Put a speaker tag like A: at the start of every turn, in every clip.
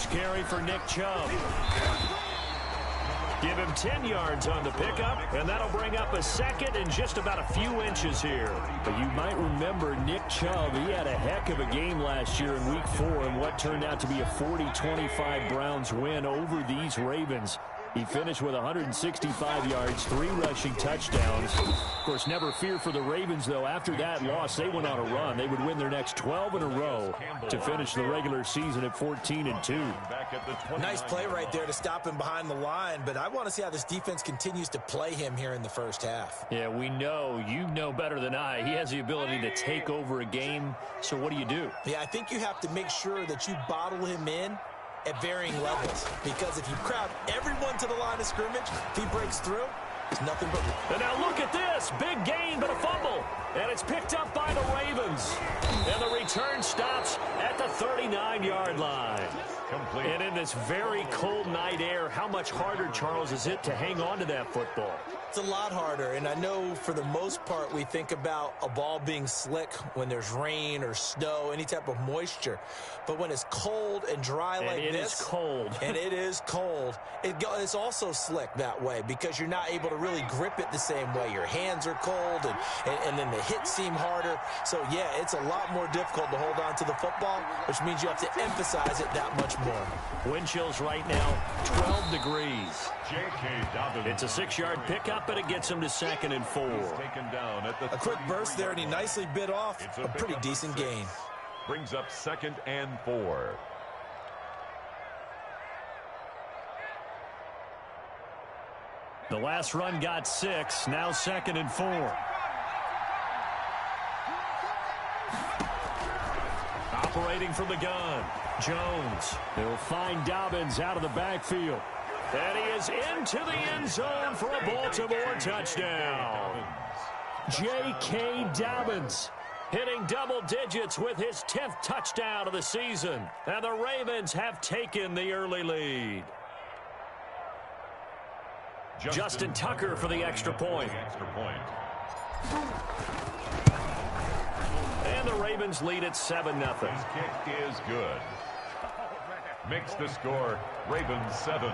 A: First carry for Nick Chubb. Give him 10 yards on the pickup, and that'll bring up a second and just about a few inches here. But you might remember Nick Chubb, he had a heck of a game last year in Week 4 in what turned out to be a 40-25 Browns win over these Ravens. He finished with 165 yards, 3 rushing touchdowns. Of course, never fear for the Ravens, though. After that loss, they went on a run. They would win their next 12 in a row to finish the regular season at 14-2.
B: Nice play right there to stop him behind the line, but I want to see how this defense continues to play him here in the first half.
A: Yeah, we know. You know better than I. He has the ability to take over a game, so what do?
B: Yeah, I think you have to make sure that you bottle him in at varying levels, because if you crowd everyone to the line of scrimmage, if he breaks through, it's nothing but...
A: And now look at this. Big gain, but a fumble. And it's picked up by the Ravens. And the return stops at the 39-yard line. Complete. And in this very cold night air, how much harder, Charles, is it to hang on to that football?
B: It's a lot harder, and I know for the most part we think about a ball being slick when there's rain or snow, any type of moisture. But when it's cold and dry like this...
A: And it is cold.
B: And it is cold. It's also slick that way because you're not able to really grip it the same way. Your hands are cold, and then the hits seem harder. So, yeah, it's a lot more difficult to hold on to the football, which means you have to emphasize it that much more.
A: Wind chills right now, 12 degrees. It's a 6-yard pickup, and it gets him to 2nd and 4.
B: A quick burst there, and he nicely bit off a pretty decent gain.
C: Brings up 2nd and 4.
A: The last run got 6, now 2nd and 4. Operating from the gun, Jones. They'll find Dobbins out of the backfield. And he is into the end zone for a Baltimore touchdown. J.K. Dobbins hitting double digits with his 10th touchdown of the season. And the Ravens have taken the early lead. Justin Tucker for the extra point. And the Ravens lead at 7-0.
C: His kick is good. Makes the score Ravens 7,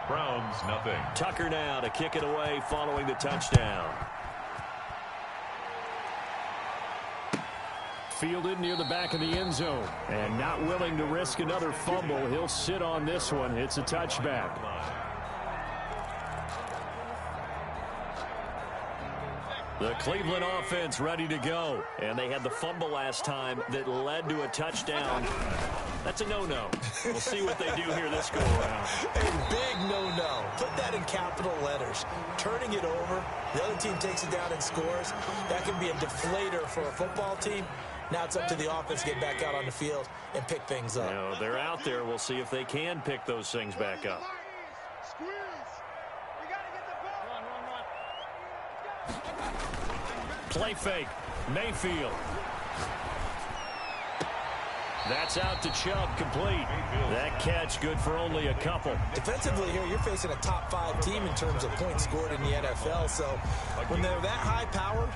C: Browns 0.
A: Tucker now to kick it away following the touchdown. Fielded near the back of the end zone. And not willing to risk another fumble. He'll sit on this one. It's a touchback. The Cleveland offense ready to go. And they had the fumble last time that led to a touchdown. That's a no-no. We'll see what they do here this go-around.
B: A big no-no. Put that in capital letters. Turning it over, the other team takes it down and scores. That can be a deflator for a football team. Now it's up to the offense to get back out on the field and pick things up.
A: You know, they're out there. We'll see if they can pick those things back up. Play fake. Mayfield. That's out to Chubb, complete. That catch good for only a couple.
B: Defensively here, you're facing a top 5 team in terms of points scored in the NFL. So when they're that high powered,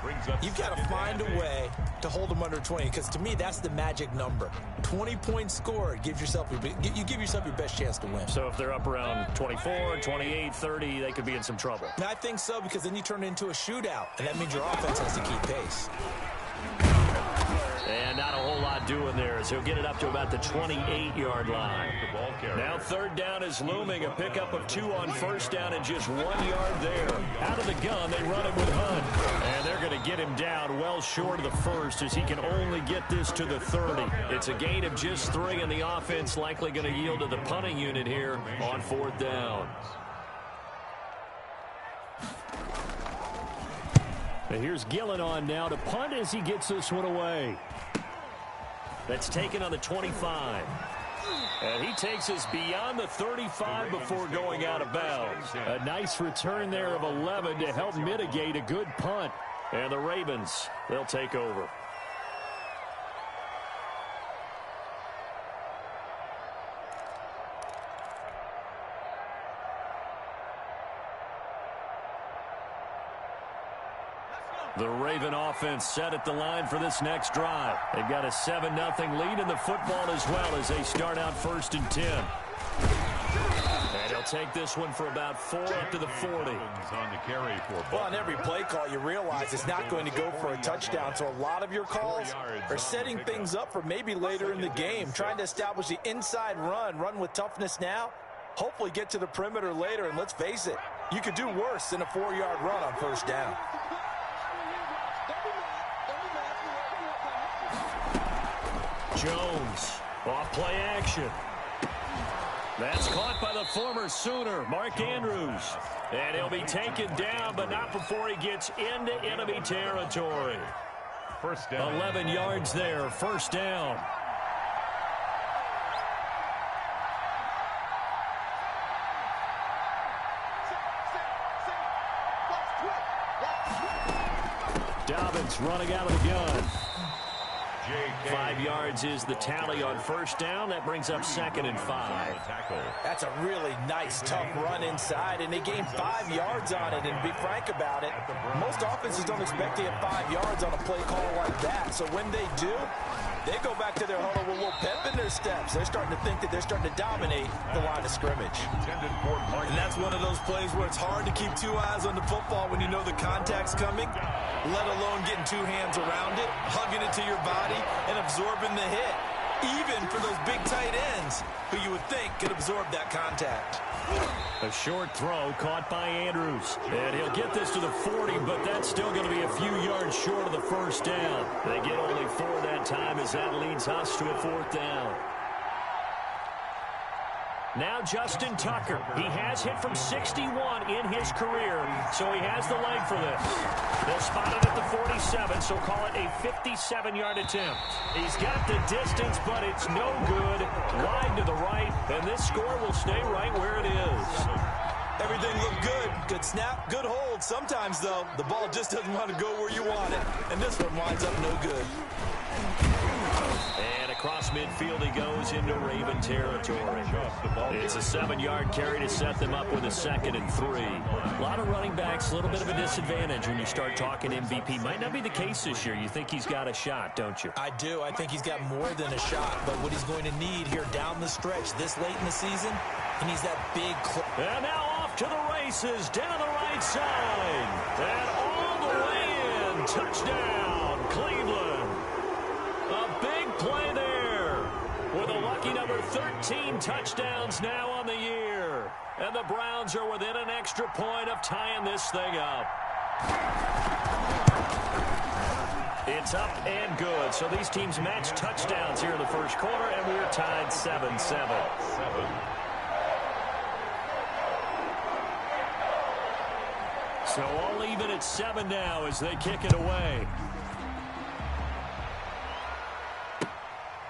B: you've got to find a way to hold them under 20. Because to me, that's the magic number. 20 points scored. You give yourself your best chance to win.
A: So if they're up around 24, 28, 30, they could be in some trouble.
B: And I think so, because then you turn it into a shootout. And that means your offense has to keep pace.
A: And not a whole lot doing there as he'll get it up to about the 28-yard line. Now 3rd down is looming. A pickup of 2 on 1st down and just 1 yard there. Out of the gun, they run it with Hunt. And they're going to get him down well short of the 1st as he can only get this to the 30. It's a gain of just 3, and the offense likely going to yield to the punting unit here on 4th down. And here's Gillen on now to punt as he gets this one away. That's taken on the 25. And he takes us beyond the 35 before going out of bounds. A nice return there of 11 to help mitigate a good punt. And the Ravens, they'll take over. The Raven offense set at the line for this next drive. They've got a 7-0 lead in the football as well as they start out 1st and 10. And he'll take this one for about 4 up to the 40.
C: On the carry for
B: well, on every play call, you realize it's not going to go for a touchdown. So a lot of your calls are setting things up for maybe later in the game, trying to establish the inside run with toughness now, hopefully get to the perimeter later. And let's face it, you could do worse than a 4-yard run on first down.
A: Jones, off play action. That's caught by the former Sooner, Mark Andrews. And he'll be taken down, but not before he gets into enemy territory.
C: first down.
A: 11 yards there, first down. Dobbins running out of the gun. 5 yards is the tally on first down. That brings up 2nd and 5.
B: That's a really nice, tough run inside, and they gained 5 yards on it. And to be frank about it, most offenses don't expect to get 5 yards on a play call like that. So when they do, they go back to their huddle with a little pep in their steps. They're starting to think that they're starting to dominate the line of scrimmage. And that's one of those plays where it's hard to keep 2 eyes on the football when you know the contact's coming, let alone getting 2 hands around it, hugging it to your body, and absorbing the hit, even for those big tight ends who you would think could absorb that contact.
A: A short throw caught by Andrews. And he'll get this to the 40, but that's still going to be a few yards short of the first down. They get only 4 that time as that leads us to a 4th down. Now Justin Tucker. He has hit from 61 in his career, so he has the leg for this. They'll spot it at the 47, so call it a 57-yard attempt. He's got the distance, but it's no good. Wide to the right, and this score will stay right where it is.
B: Everything looked good. Good snap, good hold. Sometimes, though, the ball just doesn't want to go where you want it, and this one winds up no good.
A: And across midfield he goes into Raven territory. It's a 7-yard carry to set them up with a 2nd and 3. A lot of running backs, a little bit of a disadvantage when you start talking MVP. Might not be the case this year. You think he's got a shot, don't you?
B: I do. I think he's got more than a shot. But what he's going to need here down the stretch this late in the season, he needs that big clip.
A: And now off to the races, down the right side. And all the way in. Touchdown, Cleveland. A big play there with a lucky number 13 touchdowns now on the year. And the Browns are within an extra point of tying this thing up. It's up and good. So these teams match touchdowns here in the first quarter, and we're tied 7-7. So all even at 7 now as they kick it away.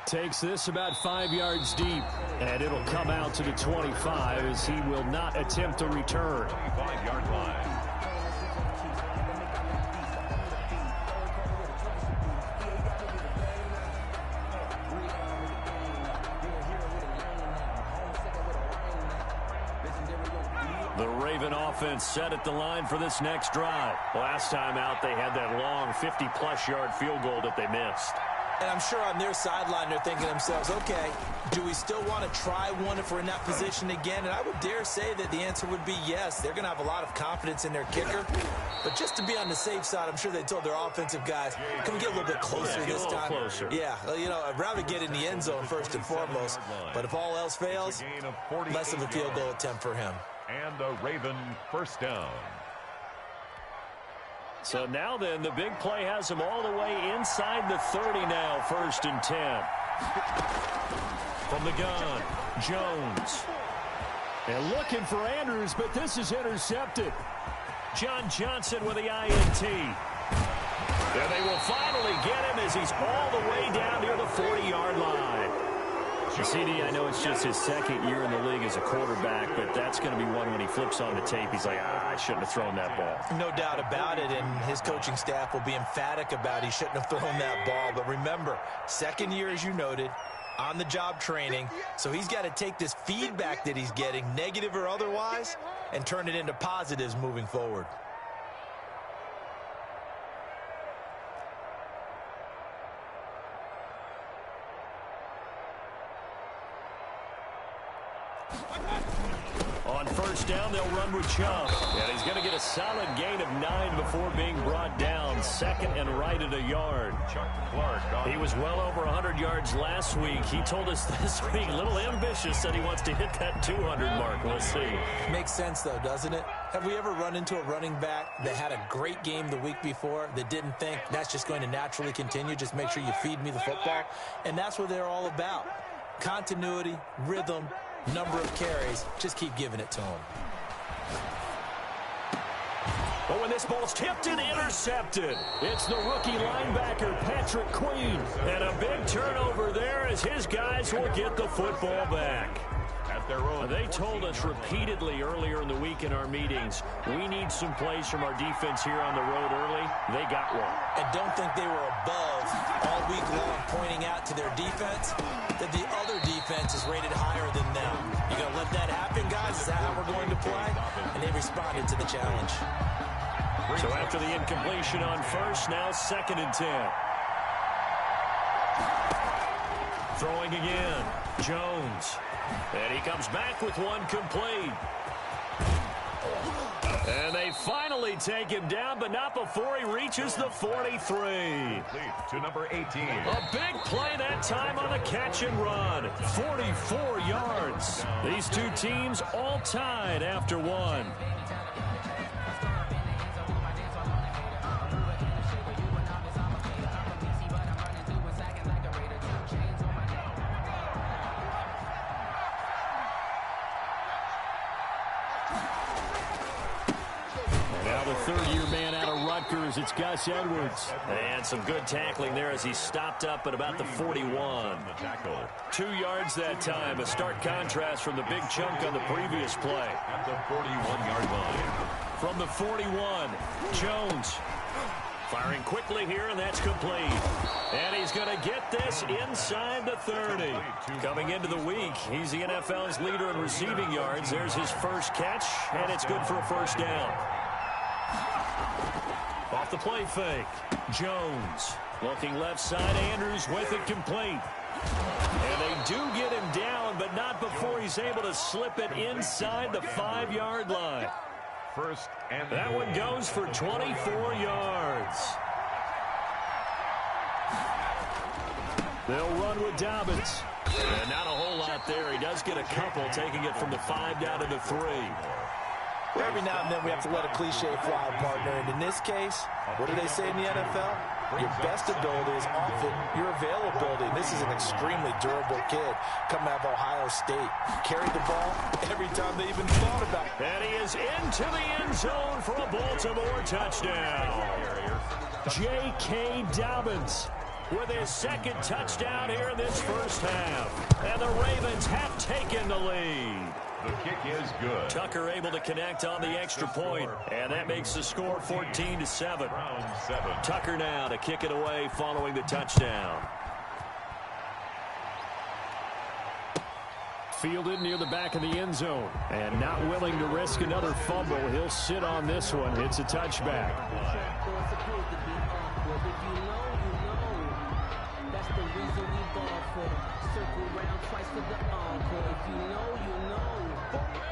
A: Takes this about 5 yards deep, and it'll come out to the 25 as he will not attempt to return.
C: 25-yard line.
A: The Raven offense set at the line for this next drive. Last time out, they had that long 50-plus yard field goal that they missed.
B: And I'm sure on their sideline they're thinking to themselves, okay, do we still want to try one if we're in that position again? And I would dare say that the answer would be yes. They're going to have a lot of confidence in their kicker. But just to be on the safe side, I'm sure they told their offensive guys, can we get a little bit closer this time?
A: Closer.
B: Yeah, you know, I'd rather get in the end zone first and foremost. But if all else fails, less of a field goal attempt for him.
C: And a Raven first down.
A: So now then, the big play has him all the way inside the 30 now, 1st and 10. From the gun, Jones. And looking for Andrews, but this is intercepted. John Johnson with the INT. And they will finally get him as he's all the way down near the 40-yard line. CD, I know it's just his 2nd year in the league as a quarterback, but that's going to be one when he flips on the tape. He's like, I shouldn't have thrown that ball.
B: No doubt about it, and his coaching staff will be emphatic about he shouldn't have thrown that ball. But remember, 2nd year, as you noted, on-the-job training, so he's got to take this feedback that he's getting, negative or otherwise, and turn it into positives moving forward.
A: On first down, they'll run with Chubb. And he's going to get a solid gain of 9 before being brought down. Second and right at a yard. He was well over 100 yards last week. He told us this week, a little ambitious, said he wants to hit that 200 mark. We'll see.
B: Makes sense, though, doesn't it? Have we ever run into a running back that had a great game the week before that didn't think that's just going to naturally continue? Just make sure you feed me the football. And that's what they're all about. Continuity, rhythm, number of carries. Just keep giving it to him.
A: But when this ball's tipped and intercepted, it's the rookie linebacker, Patrick Queen. And a big turnover there as his guys will get the football back. They told us repeatedly earlier in the week in our meetings, we need some plays from our defense here on the road early. They got one.
B: And don't think they were above all week long pointing out to their defense that the other defense is rated higher than them. You going to let that happen, guys? Is that how we're going to play? And they responded to the challenge.
A: So after the incompletion on first, now 2nd and 10. Throwing again, Jones. And he comes back with one complete. And they finally take him down, but not before he reaches the 43.
C: To number 18.
A: A big play that time on the catch and run. 44 yards. These two teams all tied after one. Third-year man out of Rutgers, it's Gus Edwards. And some good tackling there as he stopped up at about the 41. 2 yards that time, a stark contrast from the big chunk on the previous play.
C: At the 41-yard line.
A: From the 41, Jones firing quickly here, and that's complete. And he's going to get this inside the 30. Coming into the week, he's the NFL's leader in receiving yards. There's his first catch, and it's good for a first down. Off the play fake, Jones looking left side, Andrews with it complete. And they do get him down, but not before he's able to slip it inside the 5-yard line.
C: First and
A: that one goes for 24 yards. They'll run with Dobbins. And not a whole lot there. He does get a couple, taking it from the 5 down to the 3.
B: Every now and then we have to let a cliche fly, partner. And in this case, what do they say in the NFL? Your best ability is often your availability. And this is an extremely durable kid coming out of Ohio State. Carried the ball every time they even thought about it.
A: And he is into the end zone for a Baltimore touchdown. J.K. Dobbins with his second touchdown here in this first half. And the Ravens have taken the lead.
C: The kick is good.
A: Tucker able to connect on the extra point, and that makes the score 14-7.
C: Round 7.
A: Tucker now to kick it away following the touchdown. Fielded near the back of the end zone, and not willing to risk another fumble. He'll sit on this one. It's a touchback.
D: That's the reason we ball for. Circle round twice for the encore. If you know, you know.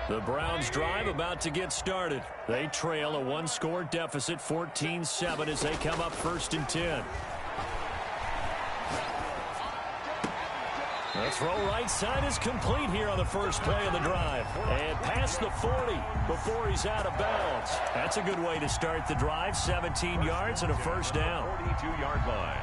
A: The Browns drive about to get started. They trail a 1-score deficit, 14-7, as they come up 1st and 10. The throw right side is complete here on the first play of the drive. And past the 40 before he's out of bounds. That's a good way to start the drive. 17 yards and a first down.
C: 42-yard line.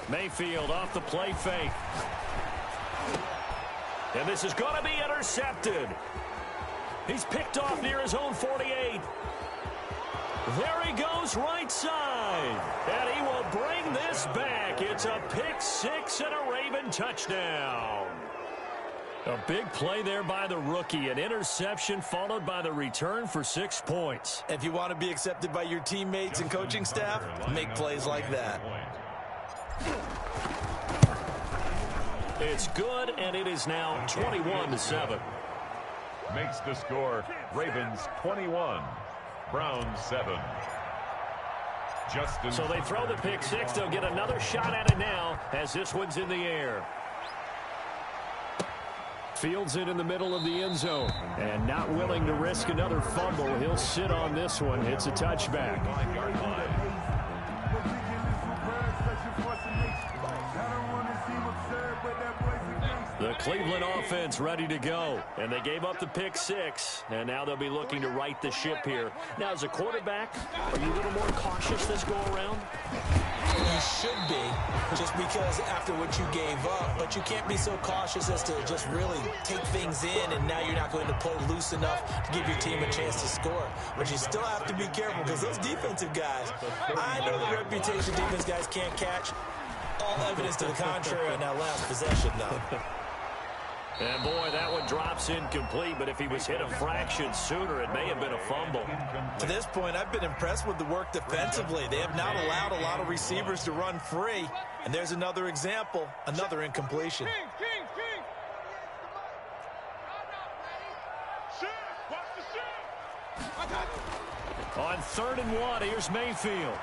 A: Mayfield off the play fake. And this is going to be intercepted. He's picked off near his own 48. There he goes right side. And he will bring this back. It's a pick 6 and a Raven touchdown. A big play there by the rookie. An interception followed by the return for 6 points.
B: If you want to be accepted by your teammates and coaching staff, make plays like that.
A: It's good, and it is now 21-7.
C: Makes the score Ravens 21, Browns 7.
A: So they throw the pick six. They'll get another shot at it now as this one's in the air. Fields it in the middle of the end zone. And not willing to risk another fumble. He'll sit on this one. It's a touchback. The Cleveland offense ready to go. And they gave up the pick six. And now they'll be looking to right the ship here. Now, as a quarterback, are you a little more cautious this go around?
B: You should be, just because after what you gave up. But you can't be so cautious as to just really take things in, and now you're not going to play loose enough to give your team a chance to score. But you still have to be careful because those defensive guys, I know the reputation defense guys can't catch. All evidence to the contrary on that last possession, though.
A: And, boy, that one drops incomplete, but if he was hit a fraction sooner, it may have been a fumble.
B: To this point, I've been impressed with the work defensively. They have not allowed a lot of receivers to run free. And there's another example, another incompletion.
A: On 3rd and 1, here's Mayfield.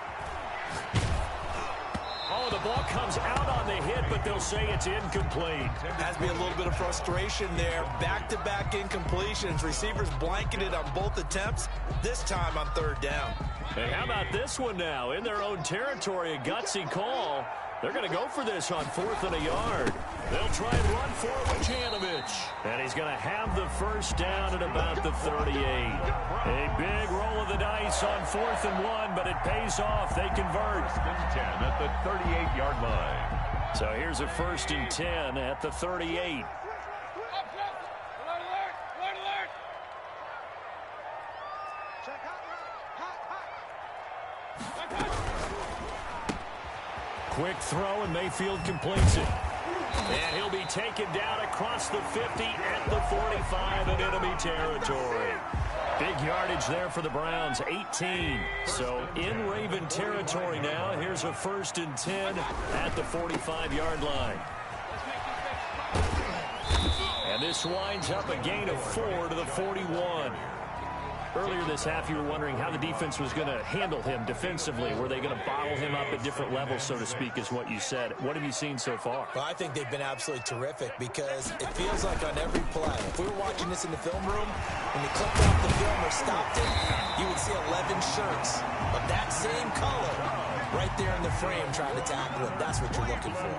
A: Oh, the ball comes out on the hit, but they'll say it's incomplete.
B: Has to be a little bit of frustration there. Back-to-back incompletions. Receivers blanketed on both attempts, this time on 3rd down.
A: And how about this one now? In their own territory, a gutsy call. They're going to go for this on 4th and a yard. They'll try and run for it with Janovich. And he's going to have the first down at about the 38. A big roll of the dice on 4th and 1, but it pays off. They convert.
C: 10 at the 38-yard line.
A: So here's a 1st and 10 at the 38. Quick throw, and Mayfield completes it. And he'll be taken down across the 50 at the 45 in enemy territory. Big yardage there for the Browns, 18. So in Raven territory now. Here's a 1st and 10 at the 45-yard line. And this winds up a gain of 4 to the 41. Earlier this half, you were wondering how the defense was going to handle him defensively. Were they going to bottle him up at different levels, so to speak, is what you said. What have you seen so far?
B: Well, I think they've been absolutely terrific because it feels like on every play, if we were watching this in the film room, when you clicked off the film or stopped it, you would see 11 shirts of that same color right there in the frame trying to tackle him. That's what you're looking for.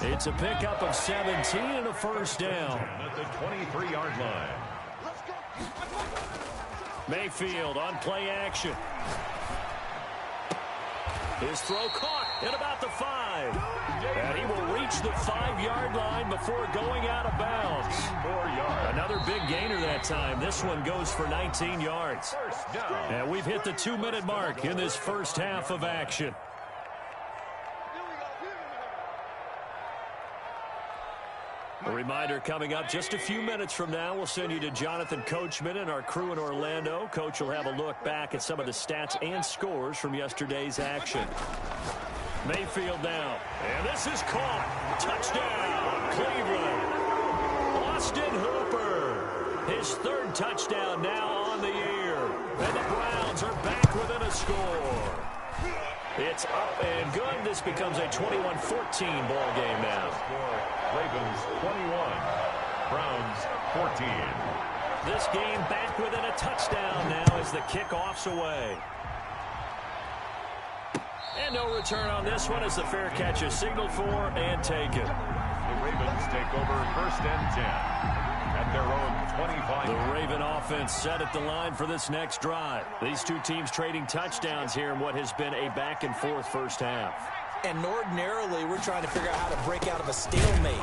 A: It's a pickup of 17 and a 1st down.
C: At the 23-yard line.
A: Mayfield on play action. His throw caught at about the 5. And he will reach the 5-yard line before going out of bounds.
C: 4 yards.
A: Another big gainer that time. This one goes for 19 yards.
C: First down.
A: And we've hit the 2-minute mark in this first half of action. A reminder coming up just a few minutes from now, we'll send you to Jonathan Coachman and our crew in Orlando. Coach will have a look back at some of the stats and scores from yesterday's action. Mayfield now. And this is caught. Touchdown, Cleveland. Austin Hooper. His 3rd touchdown now on the year. And the Browns are back within a score. It's up and good. This becomes a 21-14 ball game now.
C: Ravens 21, Browns 14.
A: This game back within a touchdown now as the kickoff's away. And no return on this one as the fair catch is signaled for and taken.
C: The Ravens take over 1st and 10 at their own 25.
A: The Raven offense set at the line for this next drive. These two teams trading touchdowns here in what has been a back-and-forth first half.
B: And ordinarily, we're trying to figure out how to break out of a stalemate.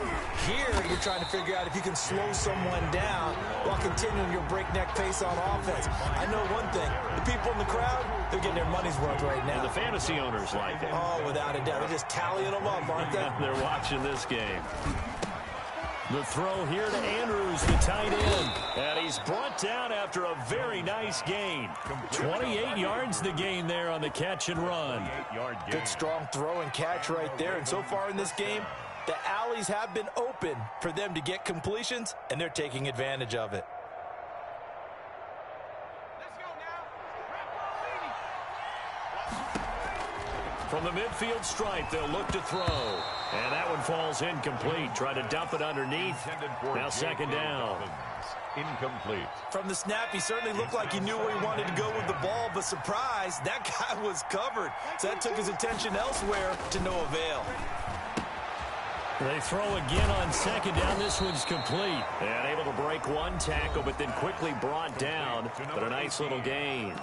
B: Here, you're trying to figure out if you can slow someone down while continuing your breakneck pace on offense. I know one thing. The people in the crowd, they're getting their money's worth right now.
A: And the fantasy owners like it.
B: Oh, without a doubt. They're just tallying them up, aren't they?
A: They're watching this game. The throw here to Andrews, the tight end. And he's brought down after a very nice gain. 28 yards the gain there on the catch and run.
B: Good strong throw and catch right there. And so far in this game, the alleys have been open for them to get completions, and they're taking advantage of it.
A: From the midfield stripe, they'll look to throw. And that one falls incomplete. Try to dump it underneath. Now second down.
C: Incomplete.
B: From the snap, he certainly looked like he knew where he wanted to go with the ball, but surprise, that guy was covered. So that took his attention elsewhere to no avail.
A: They throw again on second down. This one's complete. And able to break one tackle, but then quickly brought down. But a nice little gain.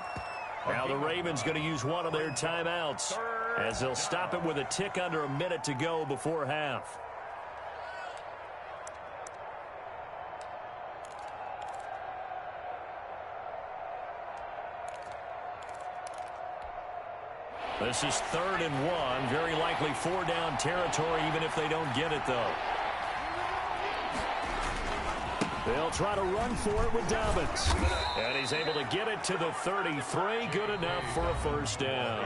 A: Now the Ravens going to use one of their timeouts, as they'll stop it with a tick under a minute to go before half. This is 3rd and 1. Very likely 4-down territory, even if they don't get it, though. They'll try to run for it with Dobbins. And he's able to get it to the 33. Good enough for a first down.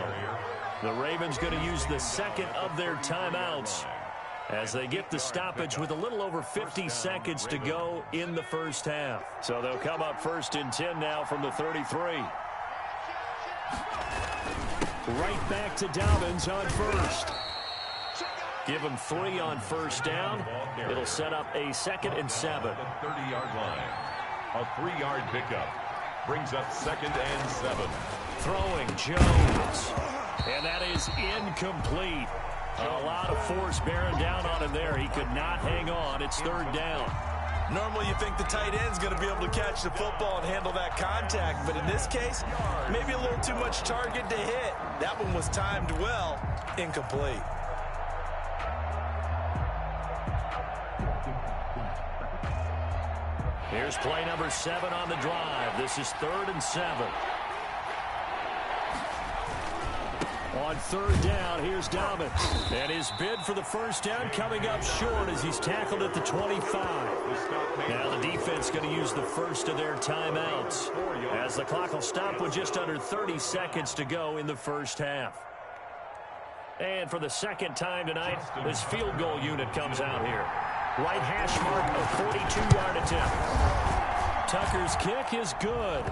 A: The Ravens going to use the second of their timeouts as they get the stoppage with a little over 50 seconds to go in the first half. So they'll come up 1st and 10 now from the 33. Right back to Dobbins on first. Give him 3 on first down. It'll set up a 2nd and 7.
C: 30-yard line. A 3-yard pickup. Brings up 2nd and 7.
A: Throwing Jones. And that is incomplete. A lot of force bearing down on him there. He could not hang on. It's 3rd down.
B: Normally you think the tight end's going to be able to catch the football and handle that contact, but in this case, maybe a little too much target to hit. That one was timed well. Incomplete.
A: Here's play number 7 on the drive. This is 3rd and 7. On 3rd down, here's Dobbins. And his bid for the first down coming up short as he's tackled at the 25. Now the defense going to use the first of their timeouts, as the clock will stop with just under 30 seconds to go in the first half. And for the second time tonight, this field goal unit comes out here. Right hash mark, a 42-yard attempt. Tucker's kick is good.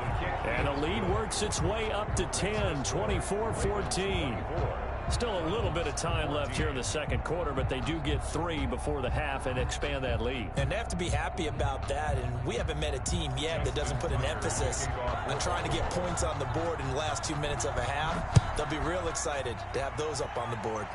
A: And the lead works its way up to 10, 24-14. Still a little bit of time left here in the second quarter, but they do get 3 before the half and expand that lead.
B: And they have to be happy about that, and we haven't met a team yet that doesn't put an emphasis on trying to get points on the board in the last 2 minutes of a half. They'll be real excited to have those up on the board.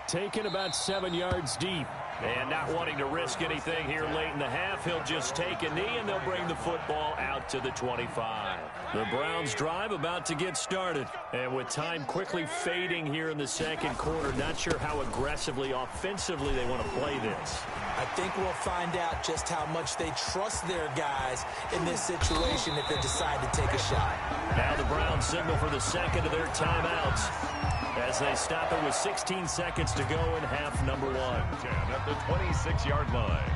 A: Taken about 7 yards deep. And not wanting to risk anything here late in the half, he'll just take a knee, and they'll bring the football out to the 25. The Browns drive about to get started. And with time quickly fading here in the second quarter, not sure how aggressively, offensively they want to play this.
B: I think we'll find out just how much they trust their guys in this situation if they decide to take a shot.
A: Now the Browns signal for the second of their timeouts, as they stop it with 16 seconds to go in half number 1.
C: At the 26-yard line.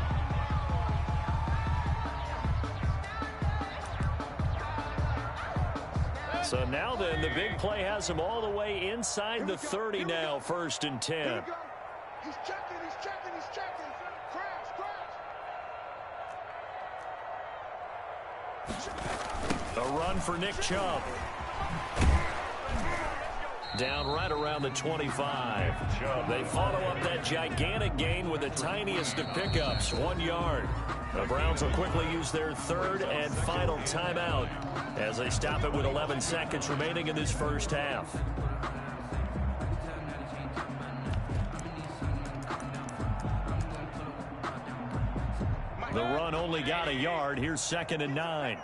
A: So now then, the big play has them all the way inside the 30 now, 1st and 10.
E: He's checking, he's checking, he's checking. Crash, crash.
A: A run for Nick Chubb. Down right around the 25. They follow up that gigantic gain with the tiniest of pickups, 1 yard. The Browns will quickly use their 3rd and final timeout as they stop it with 11 seconds remaining in this first half. The run only got a yard. Here's 2nd and 9.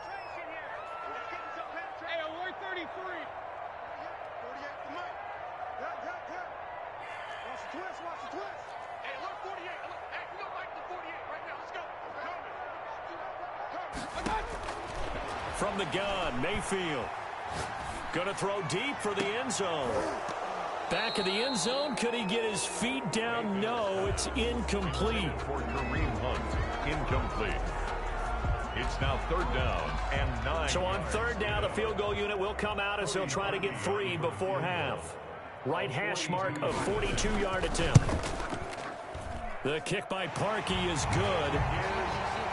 A: From the gun, Mayfield. Going to throw deep for the end zone. Back of the end zone. Could he get his feet down? No, it's incomplete.
C: For Kareem Hunt, incomplete. It's now 3rd down and 9.
A: So on 3rd down, the field goal unit will come out as he'll try to get 3 before half. Right hash mark of 42-yard attempt. The kick by Parkey is good.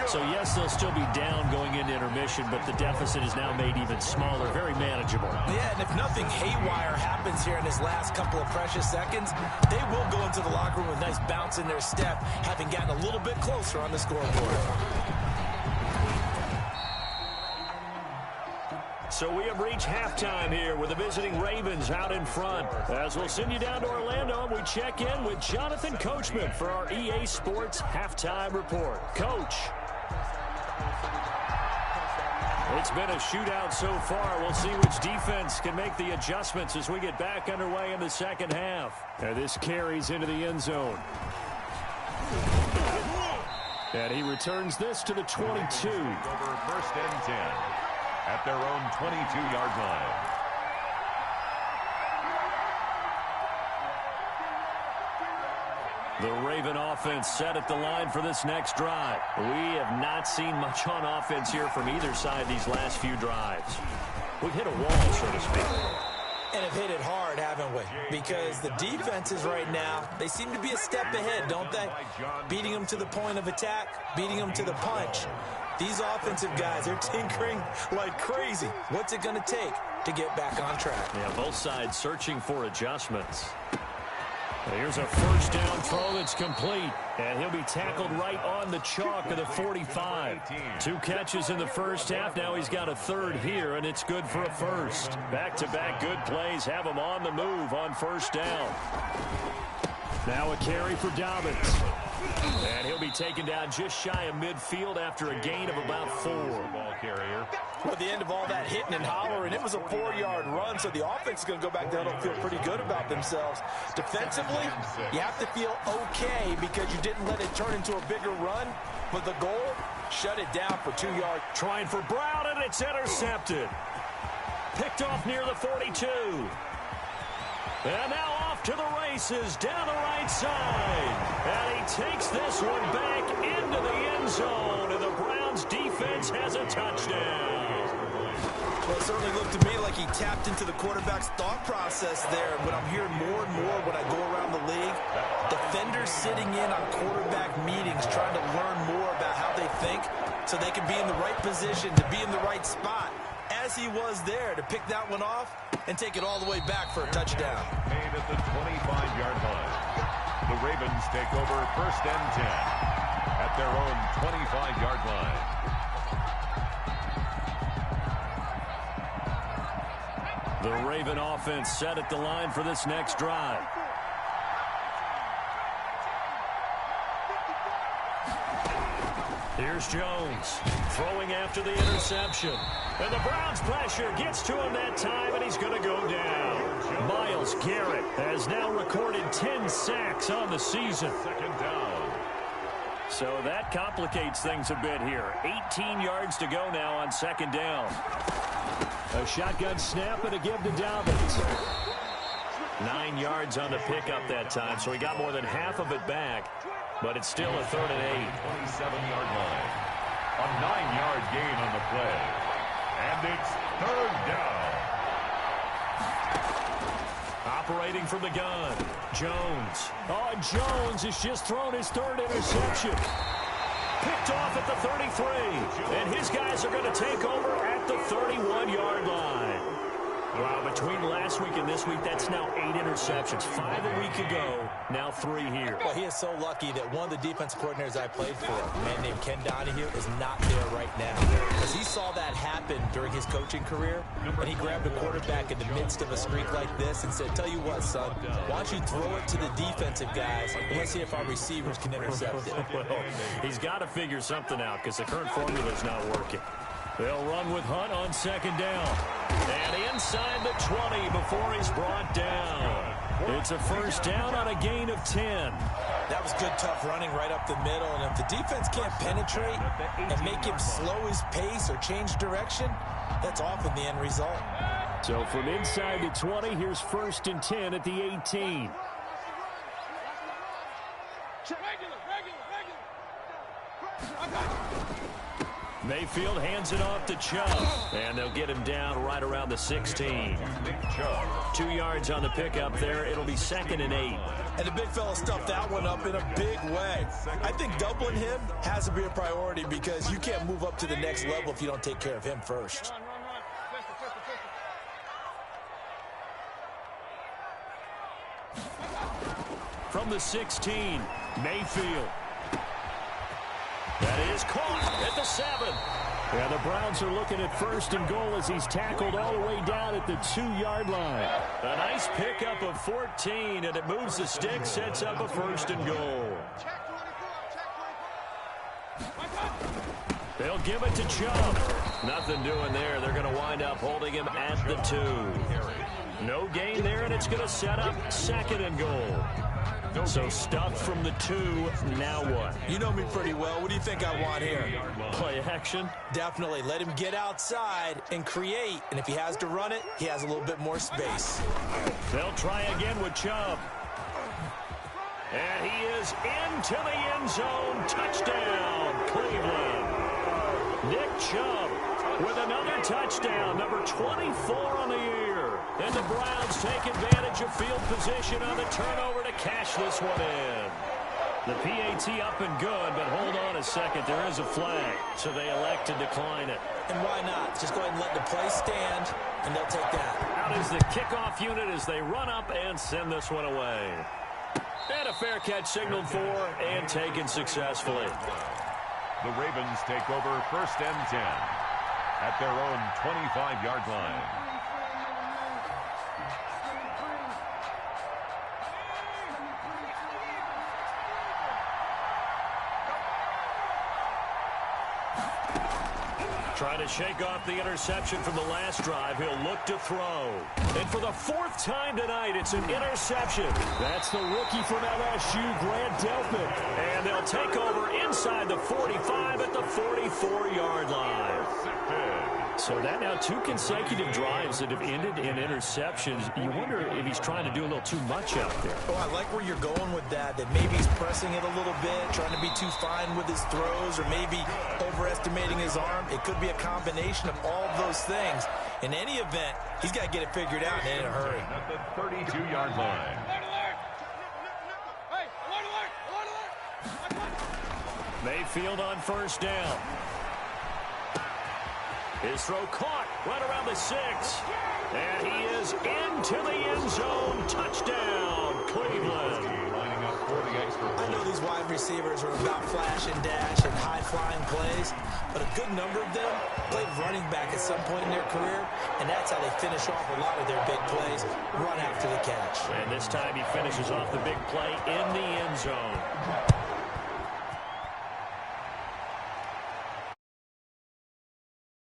A: So, yes, they'll still be down going into intermission, but the deficit is now made even smaller, very manageable.
B: Yeah, and if nothing haywire happens here in his last couple of precious seconds, they will go into the locker room with a nice bounce in their step, having gotten a little bit closer on the scoreboard.
A: So we have reached halftime here with the visiting Ravens out in front. As we'll send you down to Orlando, we check in with Jonathan Coachman for our EA Sports Halftime Report. Coach. It's been a shootout so far. We'll see which defense can make the adjustments as we get back underway in the second half. And this carries into the end zone. And he returns this to the 22.
C: Over 1st and 10 at their own 22-yard line.
A: The Raven offense set at the line for this next drive. We have not seen much on offense here from either side these last few drives. We've hit a wall, so to speak.
B: And have hit it hard, haven't we? Because the defenses right now, they seem to be a step ahead, don't they? Beating them to the point of attack, beating them to the punch. These offensive guys, they're tinkering like crazy. What's it going to take to get back on track?
A: Yeah, both sides searching for adjustments. Here's a 1st down throw that's complete. And he'll be tackled right on the chalk of the 45. 2 catches in the first half. Now he's got a 3rd here, and it's good for a 1st. Back-to-back good plays have him on the move on 1st down. Now a carry for Dobbins. And he'll be taken down just shy of midfield after a gain of about 4.
C: Ball carrier.
B: Well, at the end of all that hitting and hollering, it was a 4-yard run, so the offense is going to go back there and feel pretty good about themselves. Defensively, you have to feel okay because you didn't let it turn into a bigger run, but the goal, shut it down for 2 yards.
A: Trying for Brown, and it's intercepted. Picked off near the 42. And now off to the races down the right side. And he takes this one back into the end zone, and the Browns defense has a touchdown.
B: Well, it certainly looked to me like he tapped into the quarterback's thought process there. What I'm hearing more and more when I go around the league, defenders sitting in on quarterback meetings trying to learn more about how they think so they can be in the right position to be in the right spot, as he was there to pick that one off and take it all the way back for a touchdown.
C: Made at the 25-yard line. The Ravens take over 1st and 10 at their own 25-yard line.
A: The Raven offense set at the line for this next drive. Here's Jones throwing after the interception. And the Browns pressure gets to him that time, and he's going to go down. Myles Garrett has now recorded 10 sacks on the season.
C: 2nd down.
A: So that complicates things a bit here. 18 yards to go now on 2nd down. A shotgun snap and a give to Dobbins. 9 yards on the pickup that time, so he got more than half of it back. But it's still a 3rd and 8.
C: 27-yard line. A 9-yard gain on the play. And it's 3rd down.
A: Operating from the gun, Jones. Oh, Jones has just thrown his 3rd interception. Picked off at the 33. And his guys are going to take over at the 31-yard line. Wow, between last week and this week, that's now 8 interceptions. 5 a week ago, now 3 here.
B: Well, he is so lucky that one of the defense coordinators I played for, a man named Ken Donahue, is not there right now. Because he saw that happen during his coaching career, and he grabbed a quarterback in the midst of a streak like this and said, tell you what, son, why don't you throw it to the defensive guys, and let's see if our receivers can intercept it.
A: Well, he's got to figure something out because the current formula is not working. They'll run with Hunt on 2nd down. And inside the 20 before he's brought down. It's a 1st down on a gain of 10.
B: That was good, tough running right up the middle. And if the defense can't penetrate and make him slow his pace or change direction, that's often the end result.
A: So from inside the 20, here's 1st and 10 at the 18. Mayfield hands it off to Chubb, and they'll get him down right around the 16. 2 yards on the pickup there. It'll be 2nd and 8.
B: And the big fella stuffed that one up in a big way. I think doubling him has to be a priority because you can't move up to the next level if you don't take care of him first.
A: From the 16, Mayfield. That is caught at the 7. Yeah, the Browns are looking at 1st and goal as he's tackled all the way down at the 2-yard line. A nice pickup of 14, and it moves the stick, sets up a 1st and goal. They'll give it to Chubb. Nothing doing there. They're going to wind up holding him at the 2. No gain there, and it's going to set up 2nd and goal. So stuffed from the 2, now what?
B: You know me pretty well. What do you think I want here?
A: Play action?
B: Definitely. Let him get outside and create. And if he has to run it, he has a little bit more space.
A: They'll try again with Chubb. And he is into the end zone. Touchdown, Cleveland. Nick Chubb with another touchdown, number 24 on the year. And the Browns take advantage of field position on the turnover to cash this one in. The PAT up and good, but hold on a second. There is a flag, so they elect to decline it.
B: And why not? Just go ahead and let the play stand, and they'll take that.
A: Out is the kickoff unit as they run up and send this one away. And a fair catch signaled for and taken successfully.
C: The Ravens take over 1st and 10 at their own 25-yard line.
A: Trying to shake off the interception from the last drive. He'll look to throw. And for the 4th time tonight, it's an interception. That's the rookie from LSU, Grant Delpit. And they'll take over inside the 45 at the 44-yard line. So that now 2 consecutive drives that have ended in interceptions. You wonder if he's trying to do a little too much out there.
B: Oh, I like where you're going with that maybe he's pressing it a little bit, trying to be too fine with his throws, or maybe overestimating his arm. It could be a combination of all of those things. In any event, he's got to get it figured out and in a hurry.
C: At the 32-yard line.
A: Mayfield on 1st down. His throw caught right around the 6. And he is into the end zone. Touchdown, Cleveland.
B: I know these wide receivers are about flash and dash and high-flying plays, but a good number of them played running back at some point in their career, and that's how they finish off a lot of their big plays, run after the catch.
A: And this time he finishes off the big play in the end zone.